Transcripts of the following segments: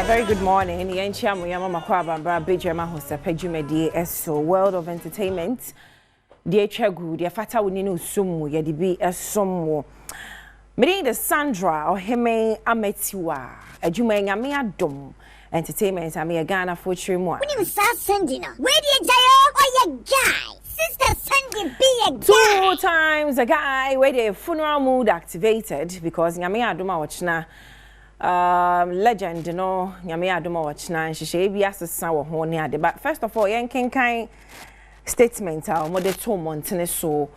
Very good morning. Badwam Ahosepe so World of Entertainment. Dear Chegu, dear Fata Wininu Sumu, Yadibi Esomo. Meaning the Sandra or Heme Ametiwa, a Jume Yami Adom. Entertainment, I mean a Ghana for 3 more. When you start sending her, where do you or your guy? Sister Sandy be a guy. 2 times a guy where the funeral mood activated because Yami Adoma watchna. Legend, no, Yami Adoma watchna, and she be as a sour horny. But first of all, Yankin kind statement, our mother 2 months and so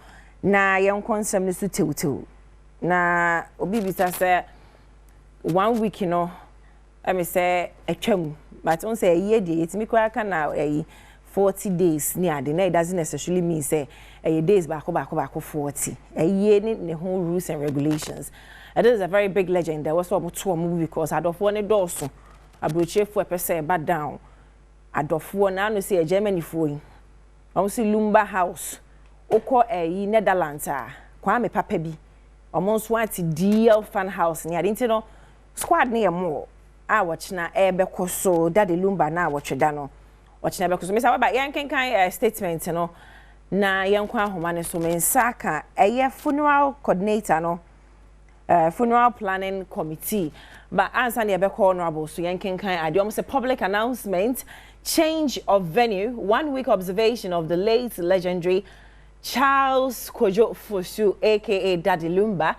na young consum to two. Na Obibisa say 1 week, you know, I may say a chum, but don't say a year day, it's me quite now a 40 days near the night doesn't necessarily mean say a days back 40. A year in the whole rules and regulations. It is a very big legend. There was about 2 movie because I don't want a dorsal. I brought you for a percent back down. I don't want to see a Germany for I see Lumba house. Oko a Netherlands. Kwame Papebi. Almost want to deal fan house. I didn't know squad near more. I watch na ebe so daddy Lumba na watch dano. Watch na because me say about yankin kind statement no na yankwa homane so me nsaka eye funeral coordinator no funeral planning committee but answer na ebe honorable so yankin kind Adom say public announcement change of venue 1 week observation of the late legendary Charles Kojo Fosu aka Daddy Lumba.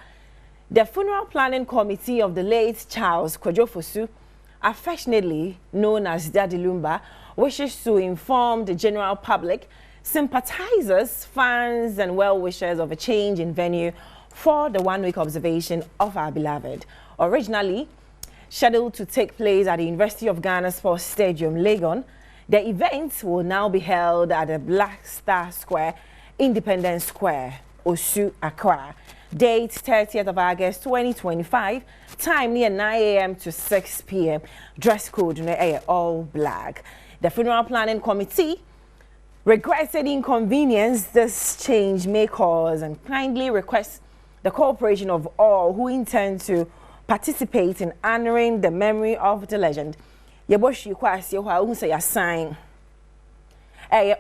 The funeral planning committee of the late Charles Kojo Fosu, affectionately known as Daddy Lumba, wishes to inform the general public, sympathizers, fans, and well-wishers of a change in venue for the 1 week observation of our beloved. Originally scheduled to take place at the University of Ghana Sports Stadium, Legon, the event will now be held at the Black Star Square, Independence Square, Osu, Accra. Date 30th of August 2025, time near 9 a.m. to 6 p.m. Dress code all black. The funeral planning committee regrets the inconvenience this change may cause and kindly requests the cooperation of all who intend to participate in honoring the memory of the legend. Yeboshi kwasi who say a sign.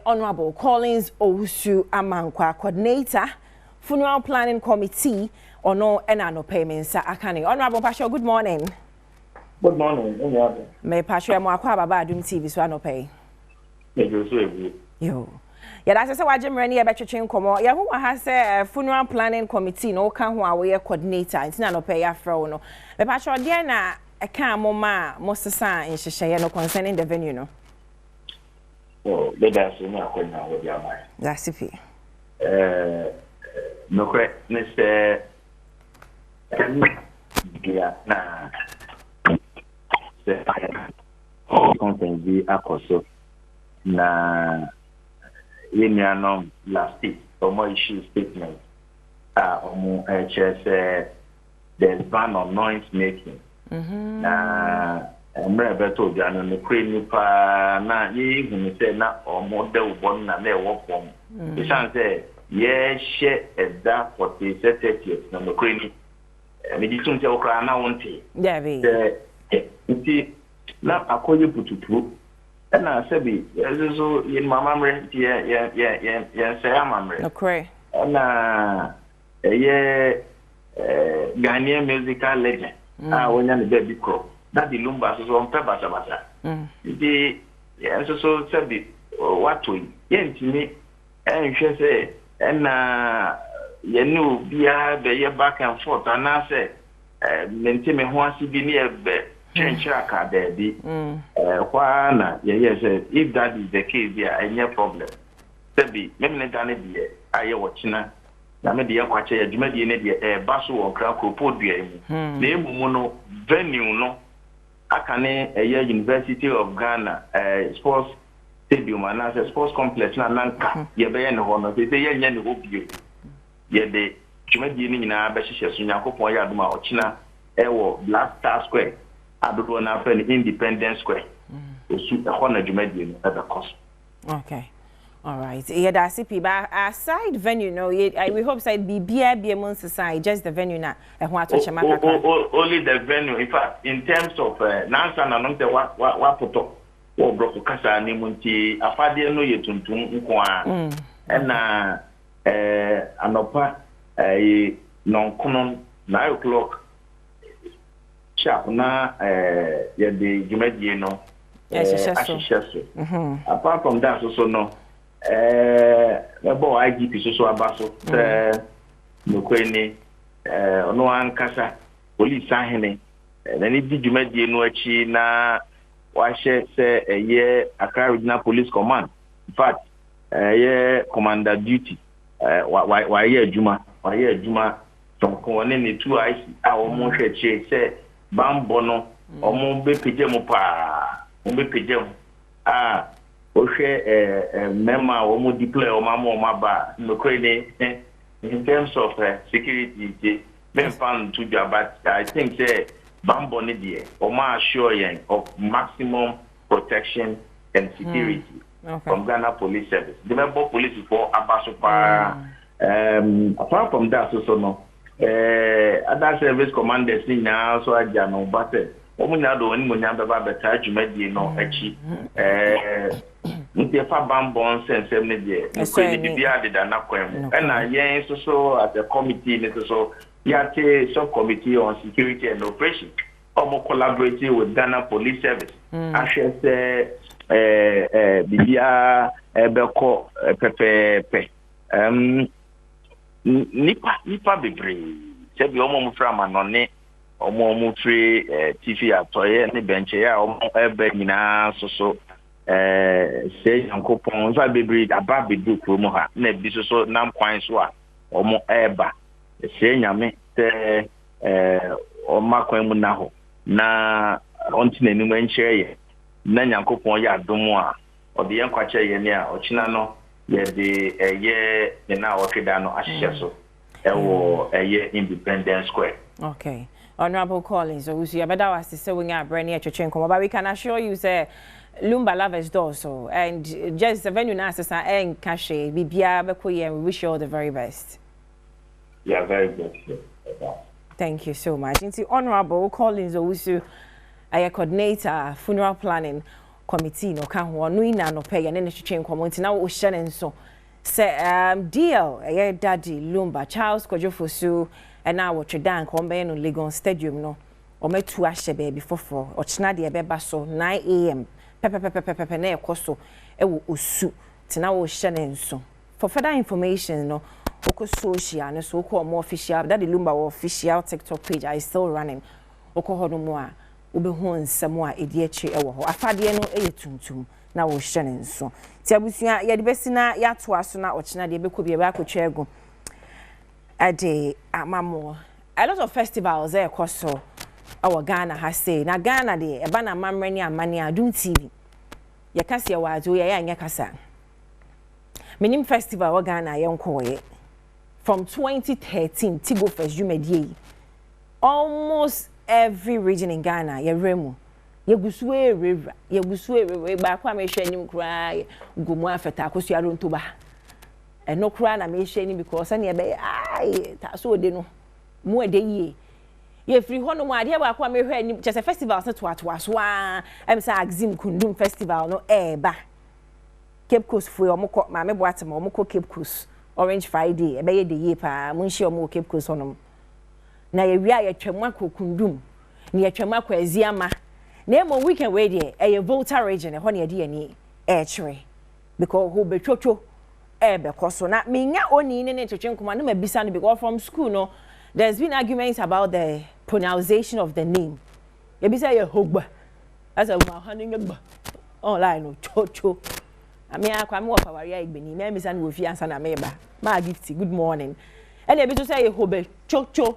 Honorable Collins Owusu Amankwa, coordinator, funeral planning committee, or no enano payments. Akani. Honorable Pasha, good morning. Good morning. May Pasha Mwakwa Baba Adom TV so no pay. Yo. Yeah, that's why Jim Rennie about your come. Yeah, who has a funeral planning committee, no can who are coordinator, it's not no pay afro no. May Pasha Diana a can moma most sign in Shishaya no concerning the venue no. Oh, that's not going now with your mind. That's it. No correct, Mr. Yeah, nah. Content be akoso na yenianom last week omo issue statement omo there's ban on noise making na emre beto biano no kre nipa na ye hunu say na omo de ubon na na ewo pom e san say ye she eda 40 na no kre ni me di tun say okra na wonte yeah be nti na akoye pututu na sebi so yin mama mre ye say amamre okay na ye Ghanaian musical legend wonya ne baby crow Daddy Lumba so on pe basa nti ye so sebi wato ye ntimi enhwe say na ye no bia be ye back and forth and say menti me ho asibi ni ebe chenchira ka baby kwa na ye say if that is the case there any problem sebi me me dane die aye wochina na me de kwache ya dwuma die ne de baso won kra kropo dua mu na emumu no venue no akane University of Ghana sports stadium and as a sports complex na nanka ye be ye ne ho no say ye nya ne ho bio ye de dwuma die ni nyina be hihye so Yakopon ya aduma ochina ewo Black Star Square adodo na fa ni Independence Square osu e ho na dwuma die no at the cost. Okay. All right. Yeah, that's it. But aside venue, no, we hope side be BMO society, just the venue na. Only the venue. In fact, in terms of Nansa na nomte wa poto. Wo broko kasa ni munti afade no yetuntum nko a. Na anopa non konon 9 o'clock sharp na ye de jumedie no. Apart from that, so no. About IGP so abaso no kweni ono ankasa police ahene na ni di dwumadie no achi na wa hye se ye Accra Regional Police Command. In fact ye commander duty wa ye adwuma tonko ne ne 2 IC a o mo hweche se bambo no o mo be pejemu pa o be pejemu mema womu deploy omaba no in terms of security men found to do, but I think bambo ni die assure of maximum protection and security from Ghana Police Service. The member police for abasopa apart from that so no other service commanders ni now so ajano but omunya do ni munya baba beta dwumadie no achi ntefa bambon sensem ne de nkwe ni bia de da na kwem na yen so at the committee ne so yate sub committee on security and operation collaborating with Ghana Police Service ahwese bibia ebeko pepepe nipa bebre se bi omo mfra manone omo free TV atoye ne benche ya omo ebe nyina so say yankopon fa bebre aba bedu kromo ha na bi so nam kwan so a omo eba say nyame te oma kwan mu na ho na onti nanim enchire ye na yankopon ya adom a ode yen kwache ye ne a ochina no ye de ye na wotweda no ahye so ewo Independence Square. Okay. Honorable Collins, so we better was to say we are brand new but we can assure you say Lumba lovers do so and just the venue na sasa en cache bibia bekoye and we wish you all the very best. Yeah, very good. Thank you so much. Into Honorable Collins Owusu, a coordinator funeral planning committee no kan ho no ina no pay ne twetwe nkomo na wo hye ne nso say deal daddy Lumba Charles Kojofosu and now what you done come no Legon Stadium no o metu ahye baby foforo o china de beba so 9 AM pepe na ekoso e wo osu tina wo hye ne nso for further information no oko social no so oko more official that the Lumba official TikTok page is still running oko hodo mo a obehu nsemo a edi echi e wo ho afade no eyetuntum na wo hye ne nso ti abusua ye de besina ya to aso na o china de beko bi e ba akotwa egu ade amamo a lot of festivals there koso our Ghana has say na Ghana de eba na mamre ni amani Adom TV ye kase wa azo ye anya kasa minim festival wa Ghana ye nkoye from 2013 Tigo First Jumedie almost every region in Ghana ye remu ye gusue ba kwa me hwe nim kra gomu afeta akosu aronto ba eno kra na me hwe ni because na ye be ai ta so de no mu ede yie ye free ho no mu ade ba kwa me hwe nim chese festival se to so a em say Axim Kundum festival no ba Cape Coast fu omko ma me boate ma omko Cape Coast Orange Friday e be ye de yie pa mu hye omo Cape Coast onom na ye wi a ye twam akokundum na ye twam akwaziama na emo weekend we dey e Volta region e ho na ye de ani chere because who betwotwo be koso na menya oni ne twetwe nkoma na mabisa no because from school no there's been arguments about the pronunciation of the name ye bisa ye hogba as a haninga gba online no chocho ami akwa me wo fawaria igbeni me misa no fi ansa na meba ma gift good morning and ye bi to say ye hobe chocho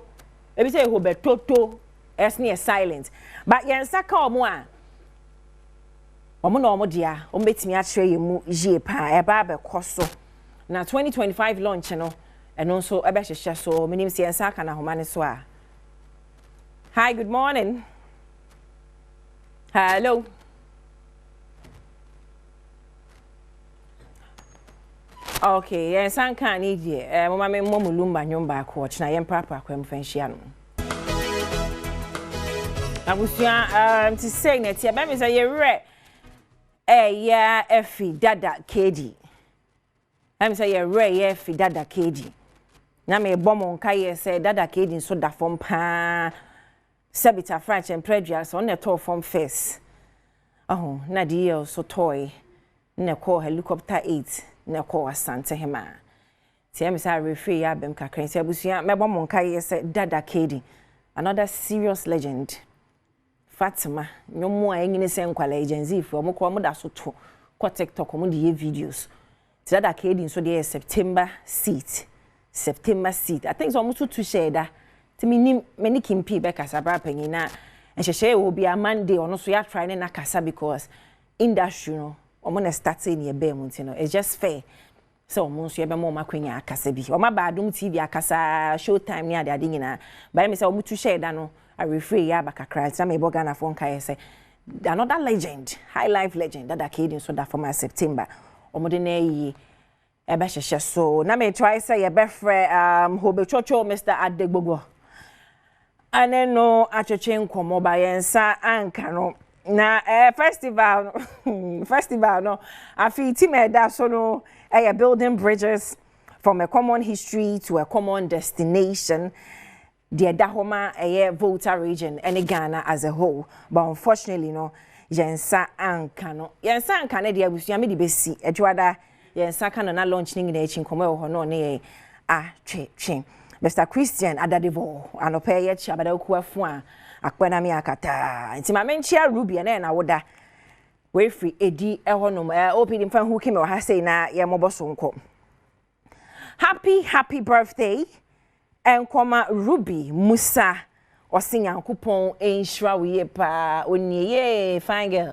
e bi say ye hobe toto es near silent but ye nsaka omo a omo na omo dia omo betimi a kire ye mu yie pa e ba be koso na 2025 launch no eno so ebe hyehyɛ so minim si nsaka na homa ne so a hi good morning hello Okay, yes, I can't need you. Mama, me mom Lumba nyumba coach na yem papa kwa mfenshia no. Abusua to say net ya be me say ye re ya efi dada KD. I'm say ye re ye efi dada KD. Na me bomo nka ye say dada KD so da form pa Sabita French and prejudice on the top from face. Oh, na di so toy. Na call helicopter 8. Na call asante hema. Ti am say referee ya bem kakran say abusia me bom nka ye say dada KD. Another serious legend. Fatima nyomo a enyine se nkwala agency fo mo ko mo da so to ko TikTok mo de videos. Ti dada KD so dey September seat. September seat. I think so mo to share that. Ti me ni kimpi be kasa bra panyina. Enhehye will be a Monday or no so ya try na kasa because industry no omo na start in your be munti no it's just fair so omo so ye be mo makwanya akasa bi omo ba Adom TV akasa showtime ni ade nyina ba me say omo tu share da no I referee ya bakakra say me boga na phone kai say another legend high life legend that KD so that for my September omo de na yi e be hehye so na me try say ye be frɛ Hobechocho Mr. Adegbogo ane no acheche nkomo ba yensa anka no na festival no afi team eda so no building bridges from a common history to a common destination the Dahoma Volta region and Ghana as a whole but unfortunately no yensa anka no de abusia me de besi edwada yensa kan na launch ning na echi nkomo ho no ne twe Mr. Christian Adadevo anope ye chabada okuafu a akwana mi akata nti ma menchia Ruby na woda we free edi ehonom opidi mfa hu kime ha sei na ye moboso nko happy birthday enkoma Ruby Musa osinyankopon enhira we pa oniye fine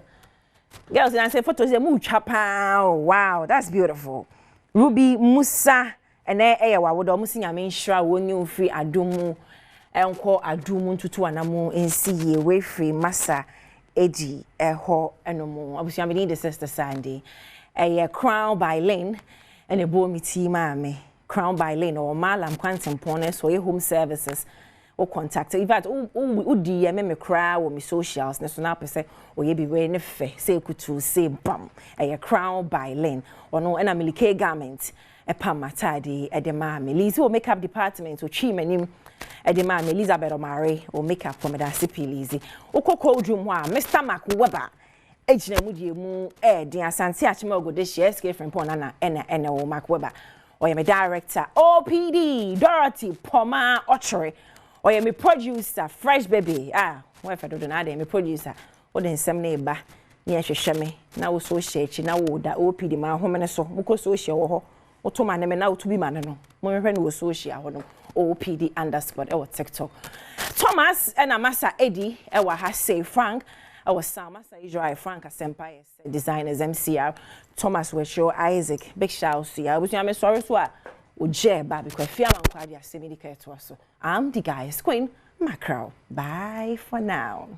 girls and say photos mu chapa wow that's beautiful Ruby Musa ene wa wodo musinyame nhira wonyu free Adom enko Adom ntutu anamu ensiye we free masa edi eho enomo abusiame ni the sister Sandy Crown by Lane ene bo mi ti maame Crown by Lane or malam kwantempone so home services o contact in fact o di me cry wo mi socials na so na pese o ye bi we ne fe say kutu say bam Crown by Lane ono ena milike garment epamatadi edema Lizzy o makeup department o chimanim edema Elizabeth Omare o makeup from Ahosepe Lizzy okoko drum ho a Mr. Mark Weber ejina mu die mu din asante achima ogode share SK friend pon na ene o Mark Weber o ye me director OPD Dorothy Poma Ochre o ye me producer Fresh Baby we fa do na dey me producer o den nsem na eba na ye hwehwe me na wo so share chi na wo da OPD ma homene so muko so share wo ho otoma ne me na otubi mane no mo hwehwe no so share ho no OPD _ TikTok Thomas and Amasa Eddie ewa ha say Frank our Samasa Israel Frank Asempa designers MCR Thomas we show Isaac big shout to ya we am sorry so oje ba because fear man kwa dia semi to so I'm the guys queen macro bye for now.